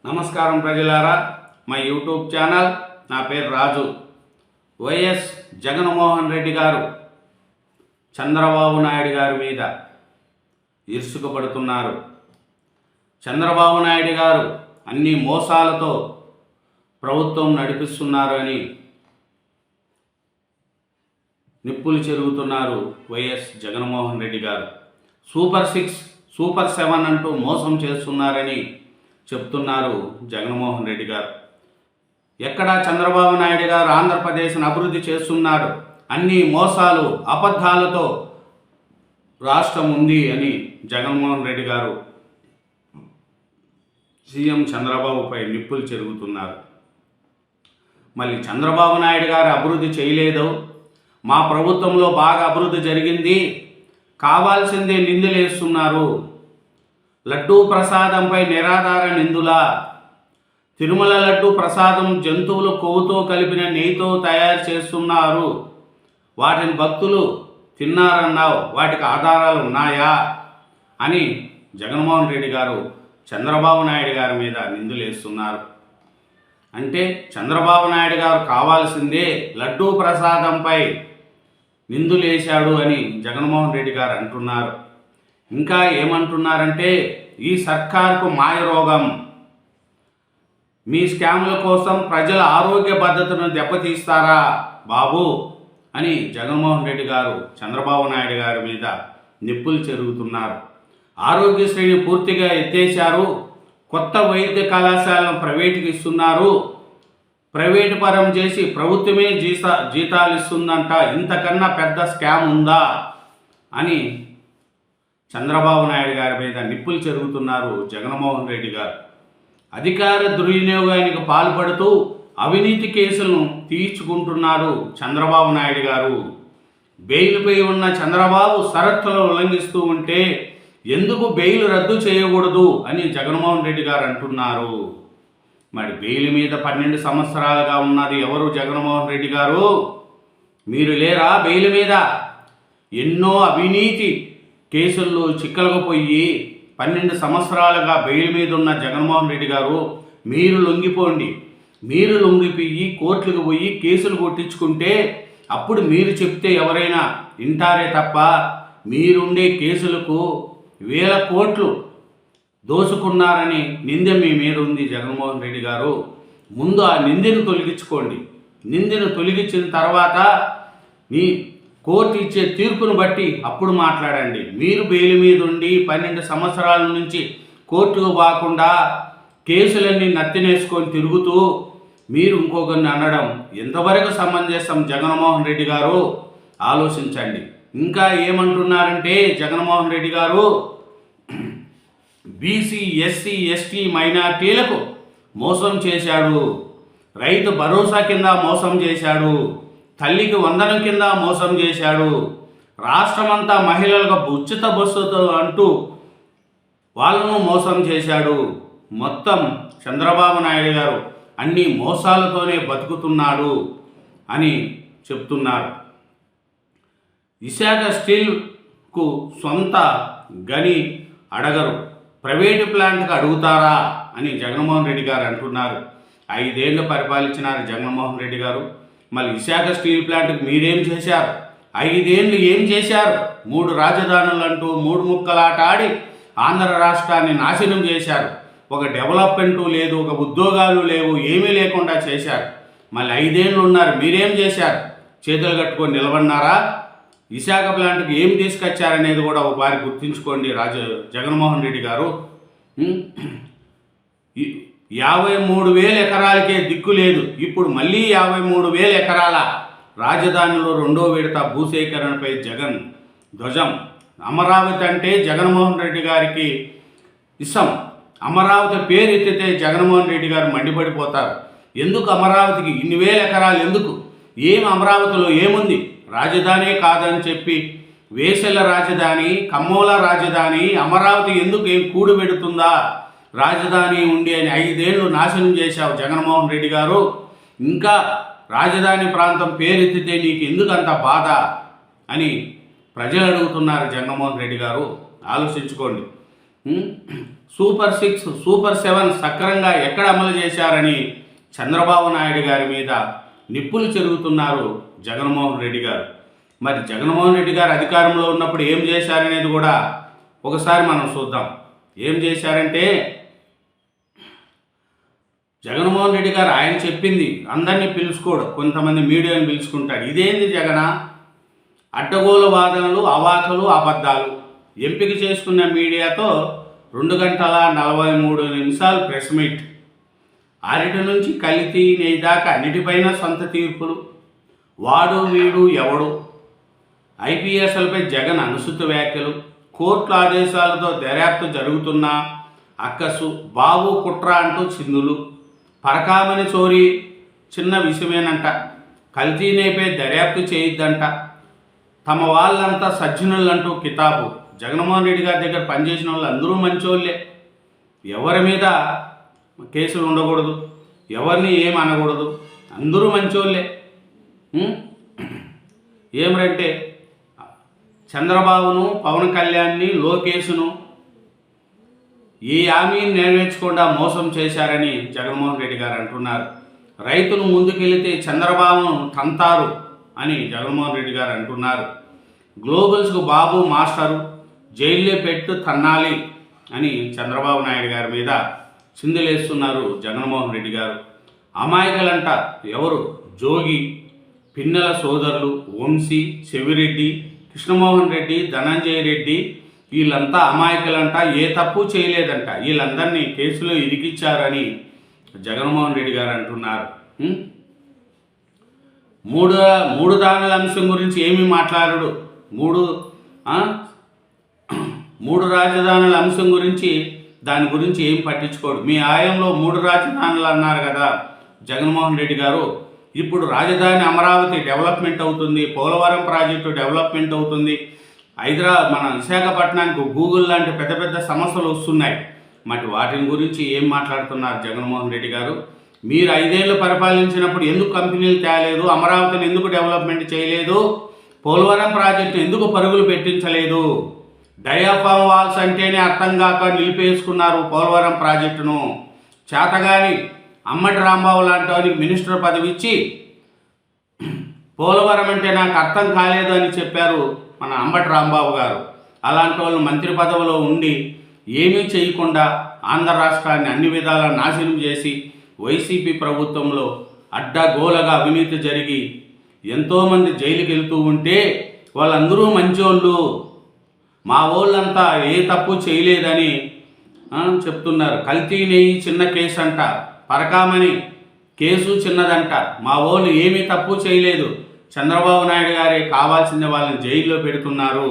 నమస్కారం ప్రజలారా, మా యూట్యూబ్ ఛానల్. నా పేరు రాజు. వైఎస్ జగన్మోహన్ రెడ్డి గారు చంద్రబాబు నాయుడు గారి మీద ఇరుసుకుపడుతున్నారు. చంద్రబాబు నాయుడు గారు అన్ని మోసాలతో ప్రభుత్వం నడిపిస్తున్నారు అని నిప్పులు చెరుగుతున్నారు వైఎస్ జగన్మోహన్ రెడ్డి గారు. సూపర్ 6, సూపర్ 7 అంటూ మోసం చేస్తున్నారని చెప్తున్నారు జగన్మోహన్ రెడ్డి గారు. ఎక్కడ చంద్రబాబు నాయుడు గారు ఆంధ్రప్రదేశ్ను అభివృద్ధి చేస్తున్నాడు, అన్ని మోసాలు అబద్ధాలతో రాష్ట్రం ఉంది అని జగన్మోహన్ రెడ్డి గారు సీఎం చంద్రబాబుపై నిప్పులు చెరుగుతున్నారు. మళ్ళీ చంద్రబాబు నాయుడు గారు అభివృద్ధి చేయలేదు, మా ప్రభుత్వంలో బాగా అభివృద్ధి జరిగింది, కావాల్సిందే నిందలేస్తున్నారు. లడ్డూ ప్రసాదంపై నిరాధార నిందుల. తిరుమల లడ్డూ ప్రసాదం జంతువులు కొవ్వుతో కలిపిన నెయ్యితో తయారు చేస్తున్నారు, వాటిని భక్తులు తిన్నారన్నావు, వాటికి ఆధారాలు ఉన్నాయా అని జగన్మోహన్ రెడ్డి గారు చంద్రబాబు నాయుడు గారి మీద నిందలేస్తున్నారు. అంటే చంద్రబాబు నాయుడు గారు కావాల్సిందే లడ్డూ ప్రసాదంపై నిందులేశాడు అని జగన్మోహన్ రెడ్డి గారు అంటున్నారు. ఇంకా ఏమంటున్నారంటే, ఈ సర్కార్కు మాయరోగం, మీ స్కాముల కోసం ప్రజల ఆరోగ్య భద్రతను దెబ్బతీస్తారా బాబు అని జగన్మోహన్ రెడ్డి గారు చంద్రబాబు నాయుడు గారి మీద నిప్పులు చెరుగుతున్నారు. ఆరోగ్యశ్రేణి పూర్తిగా ఎత్తేశారు, కొత్త వైద్య కళాశాలను ప్రైవేటుకి ఇస్తున్నారు, ప్రైవేటు పరం చేసి ప్రభుత్వమే జీతాలు ఇస్తుందంట, ఇంతకన్నా పెద్ద స్కామ్ ఉందా అని చంద్రబాబు నాయుడు గారి మీద నిప్పులు చెరుగుతున్నారు జగన్మోహన్ రెడ్డి గారు. అధికార దుర్వినియోగానికి పాల్పడుతూ అవినీతి కేసులను తీర్చుకుంటున్నారు చంద్రబాబు నాయుడు గారు. బెయిల్పై ఉన్న చంద్రబాబు షరతులను ఉల్లంఘిస్తూ ఉంటే ఎందుకు బెయిల్ రద్దు చేయకూడదు అని జగన్మోహన్ రెడ్డి గారు అంటున్నారు. మరి బెయిల్ మీద 12 సంవత్సరాలుగా ఉన్నది ఎవరు? జగన్మోహన్ రెడ్డి గారు. మీరు లేరా బెయిల్ మీద? ఎన్నో అవినీతి కేసుల్లో చిక్కలకు పోయి 12 సంవత్సరాలుగా బెయిల్ మీద ఉన్న జగన్మోహన్ రెడ్డి గారు, మీరు లొంగిపోండి. మీరు లొంగిపోయి కోర్టులకు పోయి కేసులు కొట్టించుకుంటే అప్పుడు మీరు చెప్తే ఎవరైనా వింటారే తప్ప, మీరుండే కేసులకు 1000 కోట్లు దోసుకున్నారని నింద మీ మీద ఉంది జగన్మోహన్ రెడ్డి గారు. ముందు ఆ నిందను తొలగించుకోండి. నిందను తొలగించిన తర్వాత మీ కోర్టు ఇచ్చే తీర్పును బట్టి అప్పుడు మాట్లాడండి. మీరు బెయిల్ మీద ఉండి 12 సంవత్సరాల నుంచి కోర్టుకు పోకుండా కేసులన్నీ నత్తినేసుకొని తిరుగుతూ మీరు ఇంకొకరిని అనడం ఎంతవరకు సమంజసం? జగన్మోహన్ రెడ్డి గారు ఆలోచించండి. ఇంకా ఏమంటున్నారంటే జగన్మోహన్ రెడ్డి గారు, బీసీ, ఎస్సీ, ఎస్టీ మైనార్టీలకు మోసం చేశాడు, రైతు భరోసా కింద మోసం చేశాడు, తల్లికి వందనం కింద మోసం చేశాడు, రాష్ట్రమంతా మహిళలకు ఉచిత బస్సుతో అంటూ వాళ్ళను మోసం చేశాడు. మొత్తం చంద్రబాబు నాయుడు గారు అన్ని మోసాలతోనే బతుకుతున్నాడు అని చెప్తున్నారు. విశాఖ స్టీల్కు సొంత గని అడగరు, ప్రైవేటు ప్లాంట్కి అడుగుతారా అని జగన్మోహన్ రెడ్డి గారు అంటున్నారు. 5 ఏళ్ళు పరిపాలించినారు జగన్మోహన్ రెడ్డి గారు. మళ్ళీ విశాఖ స్టీల్ ప్లాంట్కి మీరేం చేశారు? 5 ఏళ్ళు ఏం చేశారు? 3 రాజధానులు అంటూ 3 ముక్కలాట ఆడి ఆంధ్ర రాష్ట్రాన్ని నాశనం చేశారు. ఒక డెవలప్మెంటు లేదు, ఒక ఉద్యోగాలు లేవు, ఏమీ లేకుండా చేశారు. మళ్ళీ 5 ఏళ్ళు ఉన్నారు, మీరేం చేశారు? చేతులు కట్టుకొని నిలబడినారా? విశాఖ ప్లాంట్కి ఏం తీసుకొచ్చారనేది కూడా ఒకసారి గుర్తుంచుకోండి జగన్మోహన్ రెడ్డి గారు. 53,000 ఎకరాలకే దిక్కు లేదు, ఇప్పుడు మళ్ళీ 53,000 ఎకరాల రాజధానిలో 2వ విడత భూసేకరణపై జగన్ ధ్వజం. అమరావతి అంటే జగన్మోహన్ రెడ్డి గారికి ఇష్టం. అమరావతి పేరు ఎత్తితే జగన్మోహన్ రెడ్డి గారు మండిపడిపోతారు. ఎందుకు అమరావతికి ఇన్ని వేల ఎకరాలు ఎందుకు? ఏం అమరావతిలో ఏముంది? రాజధాని కాదని చెప్పి వేసల రాజధాని, కమ్మోల రాజధాని, అమరావతి ఎందుకు ఏం కూడు పెడుతుందా? రాజధాని ఉండి అని 5 ఏళ్ళు నాశనం చేశావు జగన్మోహన్ రెడ్డి గారు. ఇంకా రాజధాని ప్రాంతం పేరెత్తితే నీకు ఎందుకు అంత బాధ అని ప్రజలు అడుగుతున్నారు జగన్మోహన్ రెడ్డి గారు. ఆలోచించుకోండి. సూపర్ 6 సూపర్ 7 సక్రంగా ఎక్కడ అమలు చేశారని చంద్రబాబు నాయుడు గారి మీద నిప్పులు చెరుగుతున్నారు జగన్మోహన్ రెడ్డి గారు. మరి జగన్మోహన్ రెడ్డి గారు అధికారంలో ఉన్నప్పుడు ఏం చేశారనేది కూడా ఒకసారి మనం చూద్దాం. ఏం చేశారంటే, జగన్మోహన్ రెడ్డి గారు ఆయన చెప్పింది అందరినీ పిలుచుకోడు, కొంతమంది మీడియాని పిలుచుకుంటాడు. ఇదేంది జగన, అడ్డగోలు వాదనలు, అవాకులు, అబద్ధాలు. ఎంపిక చేసుకున్న మీడియాతో 2 గంటల 43 నిమిషాలు ప్రెస్ మీట్. అరటి నుంచి కలితీ నెయ్యి దాకా అన్నిటిపైన సొంత తీర్పులు. వాడు వీడు ఎవడు, ఐపీఎస్లపై జగన్ అనుచిత వ్యాఖ్యలు, కోర్టుల ఆదేశాలతో దర్యాప్తు జరుగుతున్నా అక్కసు, బాబు కుట్ర అంటూ చిందులు, పరకామని చోరీ చిన్న విషయమేనంట, కల్తీ నెయ్యిపై దర్యాప్తు చేయొద్దంట, తమ వాళ్ళంతా సజ్జనులంటూ కితాబు. జగన్మోహన్ రెడ్డి గారి దగ్గర పనిచేసిన వాళ్ళు అందరూ మంచోళ్ళే, ఎవరి మీద కేసులు ఉండకూడదు, ఎవరిని ఏం అనకూడదు, అందరూ మంచోళ్ళే. ఏమిటంటే చంద్రబాబును, పవన్ కళ్యాణ్ని, లోకేష్ను ఈ హామీని నెరవేర్చకుండా మోసం చేశారని జగన్మోహన్ రెడ్డి గారు అంటున్నారు. రైతులు ముందుకెళితే చంద్రబాబును తంతారు అని జగన్మోహన్ రెడ్డి గారు అంటున్నారు. గ్లోబల్స్కు బాబు మాస్టరు, జైల్లో పెట్టు తన్నాలి అని చంద్రబాబు నాయుడు గారి మీద చిందులేస్తున్నారు జగన్మోహన్ రెడ్డి గారు. అమాయకులంట ఎవరు, జోగి, పిన్నెల సోదరులు, వంశీ, చెవిరెడ్డి, కృష్ణమోహన్ రెడ్డి, ధనంజయ రెడ్డి, వీళ్ళంతా అమాయకులంట, ఏ తప్పు చేయలేదంట, వీళ్ళందరినీ కేసులో ఇరికిచ్చారని జగన్మోహన్ రెడ్డి గారు అంటున్నారు. మూడు దానుల అంశం గురించి ఏమీ మాట్లాడడు. మూడు రాజధానుల అంశం గురించి దాని గురించి ఏం పట్టించుకోడు. మీ హయాంలో 3 రాజధానులు అన్నారు కదా జగన్మోహన్ రెడ్డి గారు. ఇప్పుడు రాజధాని అమరావతి డెవలప్మెంట్ అవుతుంది, పోలవరం ప్రాజెక్టు డెవలప్మెంట్ అవుతుంది, మన విశాఖపట్నానికి గూగుల్ లాంటి పెద్ద పెద్ద సమస్యలు వస్తున్నాయి. మరి వాటిని గురించి ఏం మాట్లాడుతున్నారు జగన్మోహన్ రెడ్డి గారు? మీరు 5 ఏళ్ళు పరిపాలించినప్పుడు ఎందుకు కంపెనీలు తేలేదు, అమరావతిని ఎందుకు డెవలప్మెంట్ చేయలేదు, పోలవరం ప్రాజెక్టు ఎందుకు పరుగులు పెట్టించలేదు? డయాఫామ్ వాల్స్ అంటేనే అర్థం కాక నిలిపేసుకున్నారు పోలవరం ప్రాజెక్టును. చేతగాని అమ్మటి రాంబాబు లాంటి వారికి మినిస్టర్ పదవి ఇచ్చి పోలవరం అంటే నాకు అర్థం కాలేదు అని చెప్పారు మన అంబటి రాంబాబు గారు. అలాంటి వాళ్ళు మంత్రి పదవిలో ఉండి ఏమీ చేయకుండా ఆంధ్ర రాష్ట్రాన్ని అన్ని విధాలా నాశనం చేసి వైసీపీ ప్రభుత్వంలో అడ్డగోలగా అవినీతి జరిగి ఎంతోమంది జైలుకి వెళ్తూ ఉంటే వాళ్ళందరూ మంచోళ్ళు, మా వాళ్ళంతా ఏ తప్పు చేయలేదని చెప్తున్నారు. కల్తీ నెయ్యి చిన్న కేసు అంట, పరకామని కేసు చిన్నదంట, మా వాళ్ళు ఏమీ తప్పు చేయలేదు, చంద్రబాబు నాయుడు గారే కావాల్సిన వాళ్ళని జైల్లో పెడుతున్నారు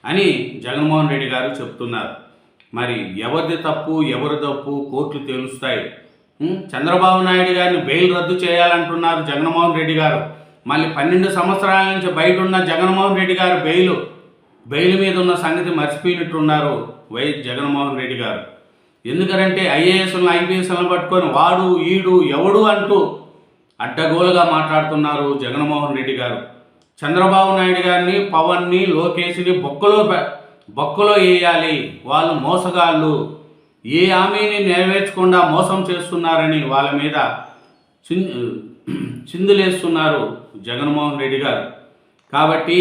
అని జగన్మోహన్ రెడ్డి గారు చెప్తున్నారు. మరి ఎవరిది తప్పు ఎవరి తప్పు కోర్టులు తేలుస్తాయి. చంద్రబాబు నాయుడు గారిని బెయిల్ రద్దు చేయాలంటున్నారు జగన్మోహన్ రెడ్డి గారు. మళ్ళీ 12 సంవత్సరాల నుంచి బయట ఉన్న జగన్మోహన్ రెడ్డి గారు బెయిల్ మీద ఉన్న సంగతి మర్చిపోయినట్టున్నారు జగన్మోహన్ రెడ్డి గారు. ఎందుకంటే ఐఏఎస్లను ఐపీఎస్లను పట్టుకొని వాడు ఈడు ఎవడు అంటూ అడ్డగోలుగా మాట్లాడుతున్నారు జగన్మోహన్ రెడ్డి గారు. చంద్రబాబు నాయుడు గారిని, పవన్ని, లోకేష్ని బొక్కలో వేయాలి, వాళ్ళు మోసగాళ్ళు, ఏ హామీని నెరవేర్చకుండా మోసం చేస్తున్నారని వాళ్ళ మీద చిందులేస్తున్నారు జగన్మోహన్ రెడ్డి గారు. కాబట్టి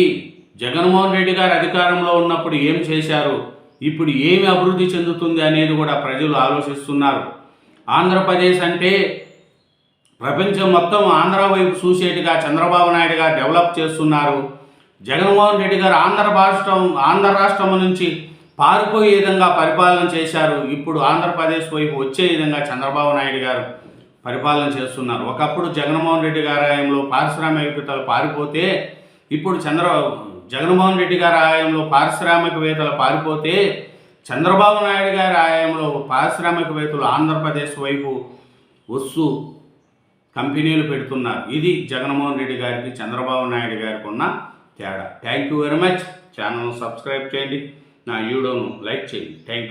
జగన్మోహన్ రెడ్డి గారు అధికారంలో ఉన్నప్పుడు ఏం చేశారు, ఇప్పుడు ఏమి అభివృద్ధి చెందుతుంది అనేది కూడా ప్రజలు ఆలోచిస్తున్నారు. ఆంధ్రప్రదేశ్ అంటే ప్రపంచం మొత్తం ఆంధ్ర వైపు చూసేట్టుగా చంద్రబాబు నాయుడు గారు డెవలప్ చేస్తున్నారు. జగన్మోహన్ రెడ్డి గారు ఆంధ్ర రాష్ట్రం నుంచి పారిపోయే విధంగా పరిపాలన చేశారు. ఇప్పుడు ఆంధ్రప్రదేశ్ వైపు వచ్చే విధంగా చంద్రబాబు నాయుడు గారు పరిపాలన చేస్తున్నారు. ఒకప్పుడు జగన్మోహన్ రెడ్డి గారి హయాంలో పారిశ్రామికవేత్తలు పారిపోతే, ఇప్పుడు జగన్మోహన్ రెడ్డి గారి హయాంలో పారిశ్రామికవేత్తలు పారిపోతే, చంద్రబాబు నాయుడు గారి హయాంలో పారిశ్రామికవేత్తలు ఆంధ్రప్రదేశ్ వైపు వస్తూ కంపెనీలు పెడుతున్నారు. ఇది జగన్మోహన్ రెడ్డి గారికి చంద్రబాబు నాయుడు గారికి ఉన్న తేడా. Thank you very much. ఛానల్ను సబ్స్క్రైబ్ చేయండి, నా వీడియోను లైక్ చేయండి. Thank you.